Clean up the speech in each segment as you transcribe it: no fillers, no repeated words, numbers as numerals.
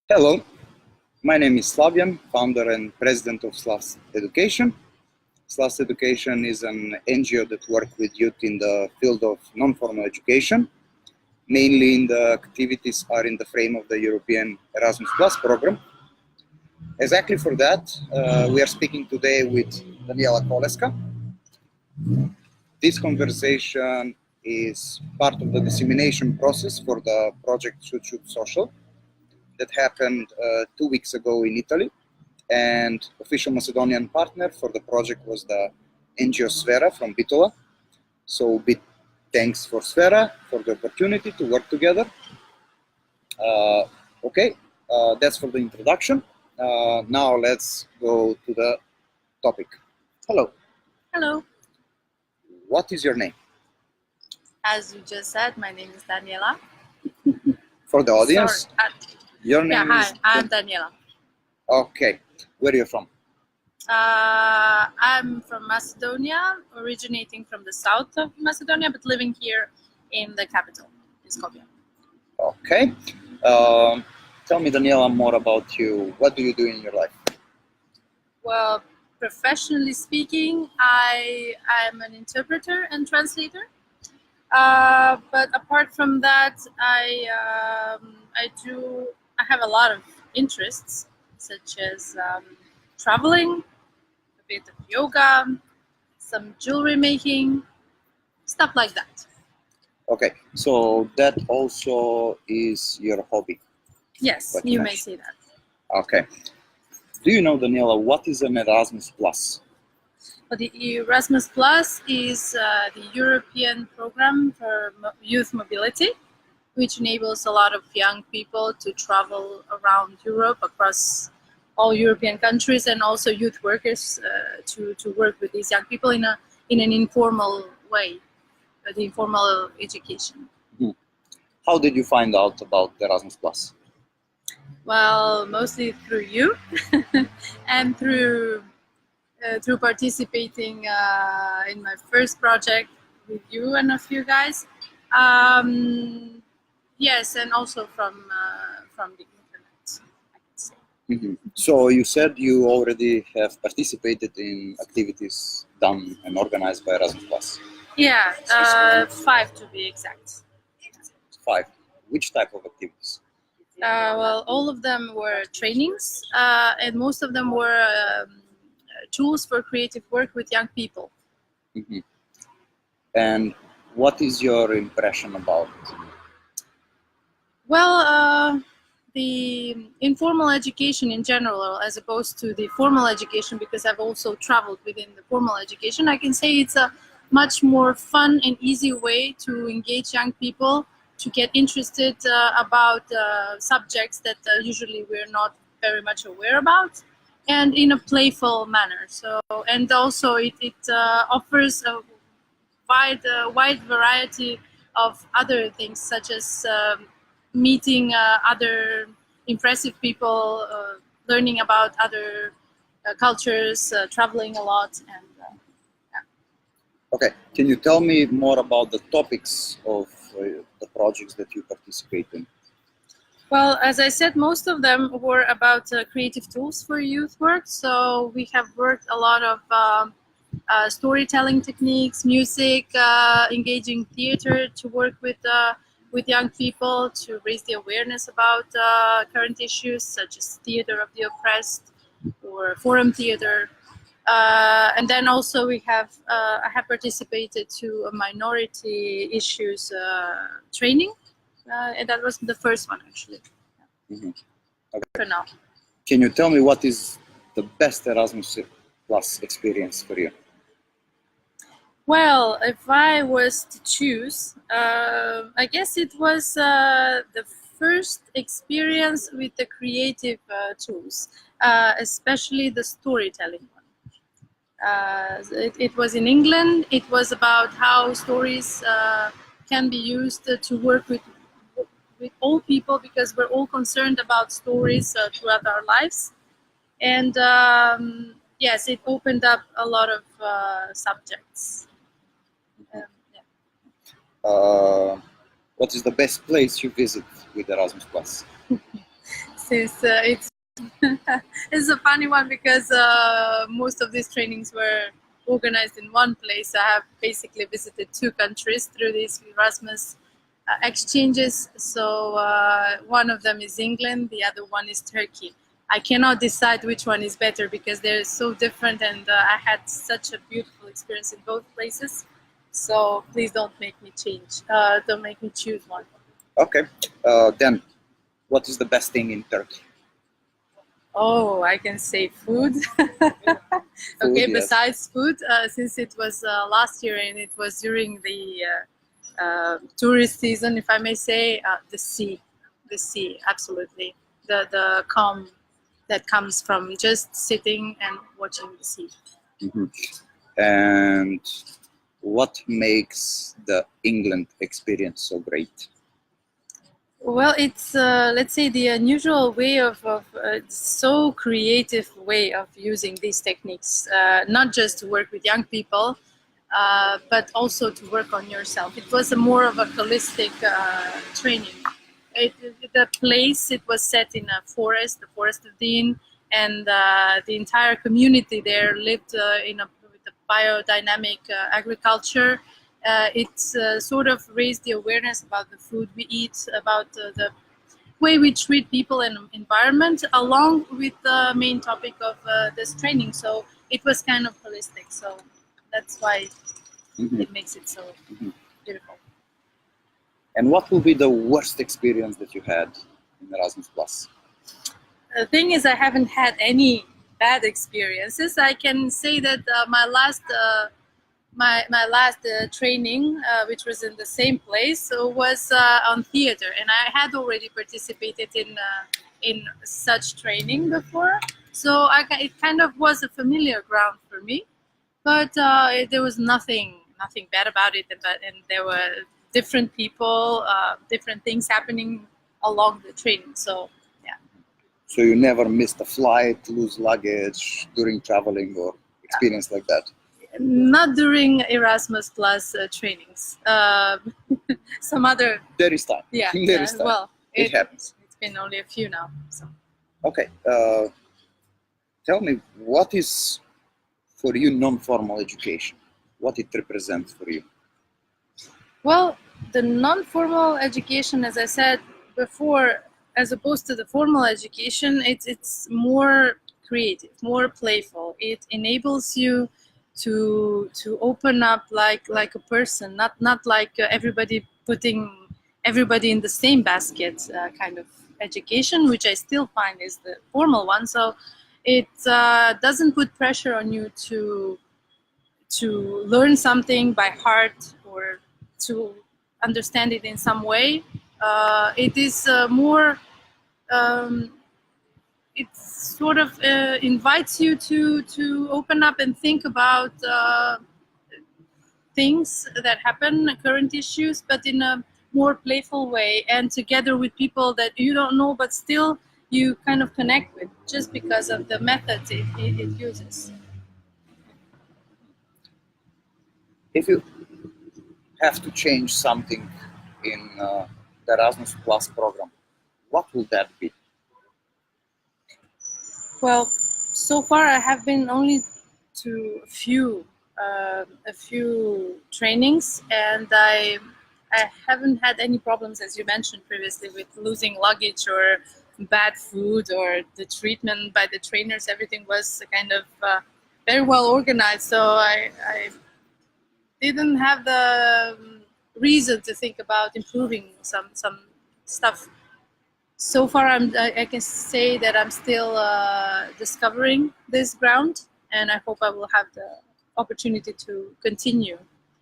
Hello, my name is Slavjan, founder and president of SlasT Education. SlasT Education is an NGO that works with youth in the field of non-formal education. Mainly in the activities are in the frame of the European Erasmus Plus program. Exactly for that, we are speaking today with Daniela Koleska. This conversation is part of the dissemination process for the project Shoot Social that happened 2 weeks ago in Italy, and official Macedonian partner for the project was the NGO Sfera from Bitola. So big thanks for Sfera for the opportunity to work together. That's for the introduction. Now let's go to the topic. Hello. Hello. What is your name? As you just said, my name is Daniela. For the audience, your name hi, is... I'm Daniela. Okay, where are you from? I'm from Macedonia, originating from the south of Macedonia, but living here in the capital, in Skopje. Okay. Tell me, Daniela, more about you. What do you do in your life? Well, professionally speaking, I am an interpreter and translator. But apart from that, I have a lot of interests, such as traveling, a bit of yoga, some jewelry making, stuff like that. Okay, so that also is your hobby? Yes, you may say that. Okay. Do you know, Daniela, what is an Erasmus Plus? Well, the Erasmus Plus is the European program for youth mobility, which enables a lot of young people to travel around Europe, across all European countries, and also youth workers to work with these young people in an informal way, the informal education. Mm-hmm. How did you find out about Erasmus Plus? Well, mostly through you and through participating in my first project with you and a few guys. Yes, and also from the internet, I can say. Mm-hmm. So you said you already have participated in activities done and organized by Erasmus Plus. Yeah, 5 to be exact. 5. Which type of activities? Well, all of them were trainings, and most of them were tools for creative work with young people. Mm-hmm. And what is your impression about it? Well, the informal education in general, as opposed to the formal education, because I've also traveled within the formal education, I can say it's a much more fun and easy way to engage young people, to get interested about subjects that usually we're not very much aware about, and in a playful manner. So, and also it offers a wide variety of other things, such as meeting other impressive people, learning about other cultures, traveling a lot, and yeah. Okay, can you tell me more about the topics of the projects that you participate in? Well, as I said, most of them were about creative tools for youth work. So we have worked a lot of storytelling techniques, music, engaging theater to work with young people to raise the awareness about current issues such as theater of the oppressed or forum theater. And then also I have participated to a minority issues training. And that was the first one, actually. Mm-hmm. Okay. For now. Can you tell me what is the best Erasmus Plus experience for you? Well, if I was to choose, I guess it was the first experience with the creative tools, especially the storytelling one. It was in England. It was about how stories can be used to work with all people, because we're all concerned about stories throughout our lives. And yes, it opened up a lot of subjects. What is the best place you visit with Erasmus Plus? since it's it's a funny one because most of these trainings were organized in one place. I have basically visited 2 countries through these Erasmus exchanges. So one of them is England, the other one is Turkey. I cannot decide which one is better because they're so different, and I had such a beautiful experience in both places. So please don't make me don't make me choose one. Okay, then what is the best thing in Turkey? Oh, I can say food. Okay, Yes. besides food, since it was last year and it was during the tourist season, if I may say, the sea, absolutely. The calm that comes from just sitting and watching the sea. Mhm. And what makes the England experience so great? Well, it's let's say the unusual way of so creative way of using these techniques, not just to work with young people, but also to work on yourself. It was a more of a holistic training. The place, it was set in a forest, the Forest of Dean, and the entire community there lived with a biodynamic agriculture. It's sort of raised the awareness about the food we eat, about the way we treat people and environment, along with the main topic of this training. So it was kind of holistic. So that's why it makes it so beautiful. And what will be the worst experience that you had in Erasmus Plus? The thing is, I haven't had any bad experiences. I can say that my last training, which was in the same place, was on theater, and I had already participated in such training before. So it kind of was a familiar ground for me, but there was nothing bad about it. And there were different people, different things happening along the training. So yeah. So you never missed a flight, lose luggage during traveling or experience like that? Not during Erasmus Plus trainings. Some other. There is time. Yeah. There is time. Well, it happens. It's been only a few now. So. Okay. Tell me, what is for you non-formal education? What it represents for you? Well, the non-formal education, as I said before, as opposed to the formal education, it's more creative, more playful. It enables you to open up like a person, not like everybody putting everybody in the same basket kind of education, which I still find is the formal one. So it doesn't put pressure on you to learn something by heart or to understand it in some way. It is more. It sort of invites you to open up and think about things that happen, current issues, but in a more playful way, and together with people that you don't know, but still you kind of connect with, just because of the methods it uses. If you have to change something in the Erasmus Plus program, what will that be? Well, so far I have been only to a few trainings, and I haven't had any problems, as you mentioned previously, with losing luggage or bad food or the treatment by the trainers. Everything was kind of very well organized, so I didn't have the reason to think about improving some stuff. So far, I can say that I'm still discovering this ground, and I hope I will have the opportunity to continue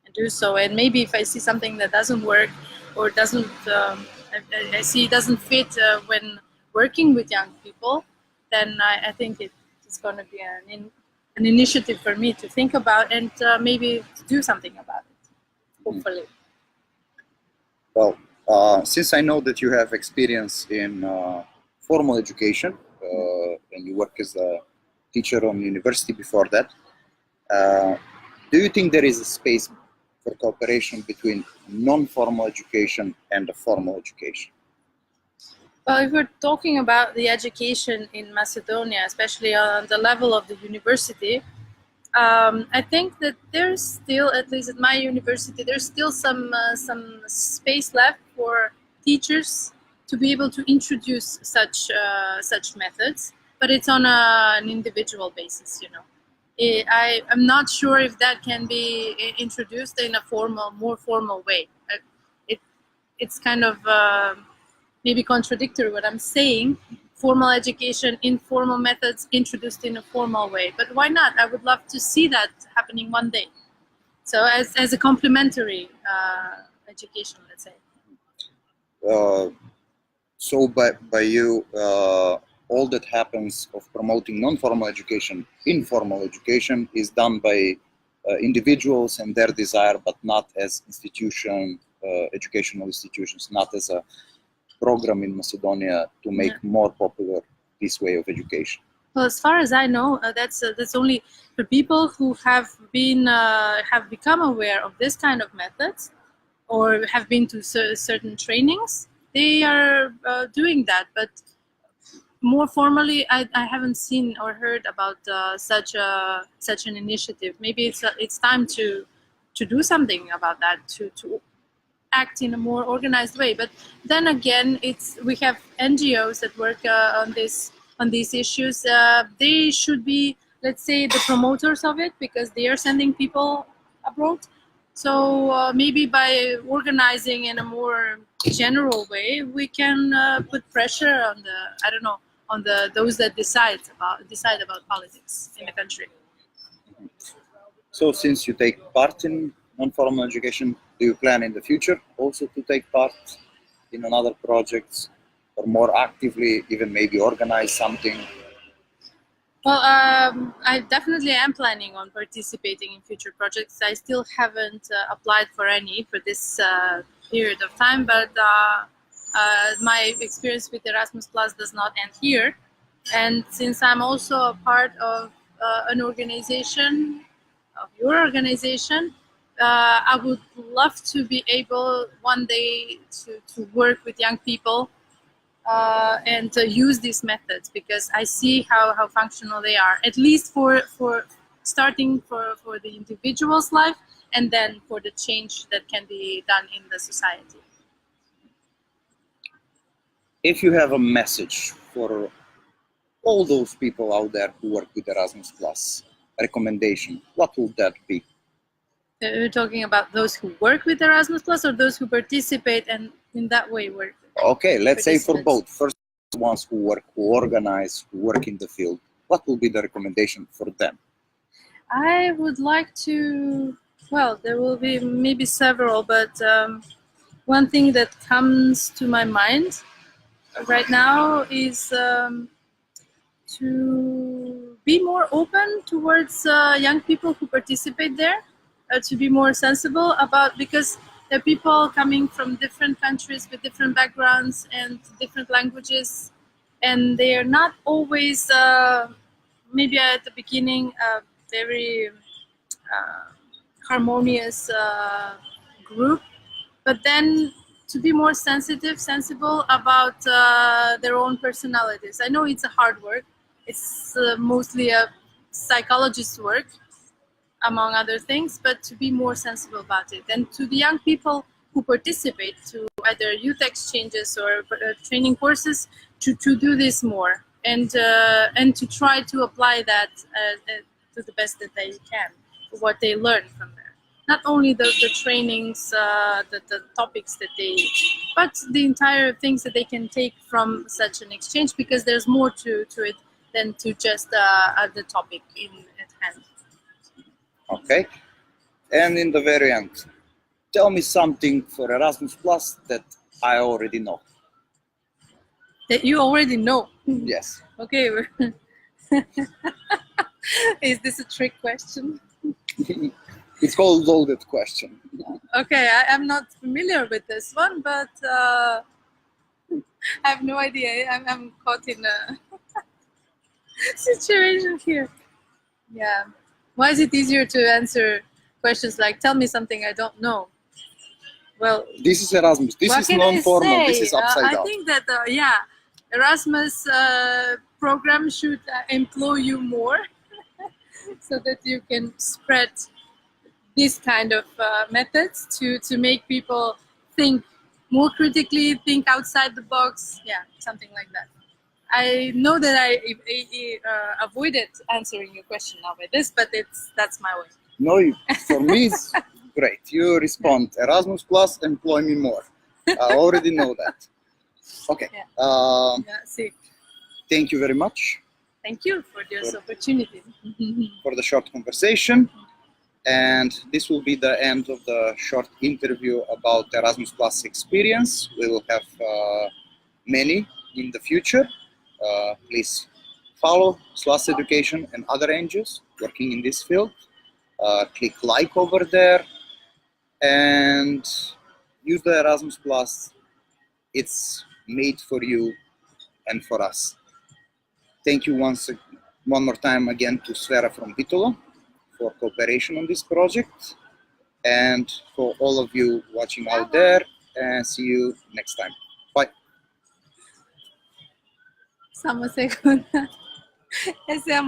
and do so. And maybe if I see something that doesn't work or doesn't, I see it doesn't fit when working with young people, then I think it's going to be an initiative for me to think about and maybe to do something about it, hopefully. Well, since I know that you have experience in formal education and you work as a teacher on university before that, do you think there is a space for cooperation between non-formal education and the formal education? Well, if we're talking about the education in Macedonia, especially on the level of the university, I think that there's still, at least at my university, there's still some space left for teachers to be able to introduce such methods, but it's on an individual basis, you know. I'm not sure if that can be introduced in a more formal way. It's kind of maybe contradictory what I'm saying. Formal education, informal methods introduced in a formal way. But why not? I would love to see that happening one day. So as a complementary education, let's say. So by you, all that happens of promoting non-formal education, informal education is done by individuals and their desire, but not as educational institutions, not as a program in Macedonia to make more popular this way of education. Well, as far as I know, that's only for people who have become aware of this kind of methods, or have been to certain trainings. They are doing that, but more formally, I haven't seen or heard about such an initiative. Maybe it's time to do something about that, to act in a more organized way. But then again, we have NGOs that work on these issues. They should be, let's say, the promoters of it, because they are sending people abroad. So maybe by organizing in a more general way, we can put pressure on those that decide about politics in the country. So since you take part in non-formal education, do you plan in the future also to take part in another projects, or more actively even maybe organize something? Well, I definitely am planning on participating in future projects. I still haven't applied for any for this period of time, but my experience with Erasmus Plus does not end here. And since I'm also a part of an organization, of your organization, I would love to be able one day to work with young people and to use these methods, because I see how functional they are, at least for starting for the individual's life, and then for the change that can be done in the society. If you have a message for all those people out there who work with Erasmus Plus, recommendation, what would that be? You're talking about those who work with Erasmus Plus, or those who participate and in that way work? Okay, let's say for both. First, the ones who work, who organize, who work in the field. What will be the recommendation for them? I would like to, well, there will be maybe several, but one thing that comes to my mind right now is to be more open towards young people who participate there, to be more sensible about, because there are people coming from different countries with different backgrounds and different languages, and they are not always, maybe at the beginning, a very harmonious group, but then to be more sensible about their own personalities. I know it's a hard work. It's mostly a psychologist's work, among other things, but to be more sensible about it. And to the young people who participate to either youth exchanges or training courses, to do this more, and to try to apply that to the best that they can, what they learn from there. Not only the trainings, the topics that but the entire things that they can take from such an exchange, because there's more to it than to just the topic at hand. Okay, and in the very end, tell me something for Erasmus Plus that I already know. That you already know? Yes. Okay. Is this a trick question? It's called loaded question. Okay, I'm not familiar with this one, but I have no idea. I'm caught in a situation here. Yeah. Why is it easier to answer questions like, tell me something I don't know? Well, this is Erasmus. This is non-formal. This is upside down. I think that, yeah, Erasmus program should employ you more so that you can spread these kind of methods to make people think more critically, think outside the box, yeah, something like that. I know that I avoided answering your question now by this, but that's my way. No, for me it's great. You respond, Erasmus Plus, employ me more. I already know that. Okay. Yeah. See. Thank you very much. Thank you for this opportunity. For the short conversation. And this will be the end of the short interview about Erasmus Plus experience. We will have many in the future. Please follow SlasT Education and other NGOs working in this field. Click like over there and use the Erasmus Plus. It's made for you and for us. Thank you one more time again to Sfera from Vitolo for cooperation on this project, and for all of you watching out there, and see you next time. Bye. Samo sekunda. Esse é a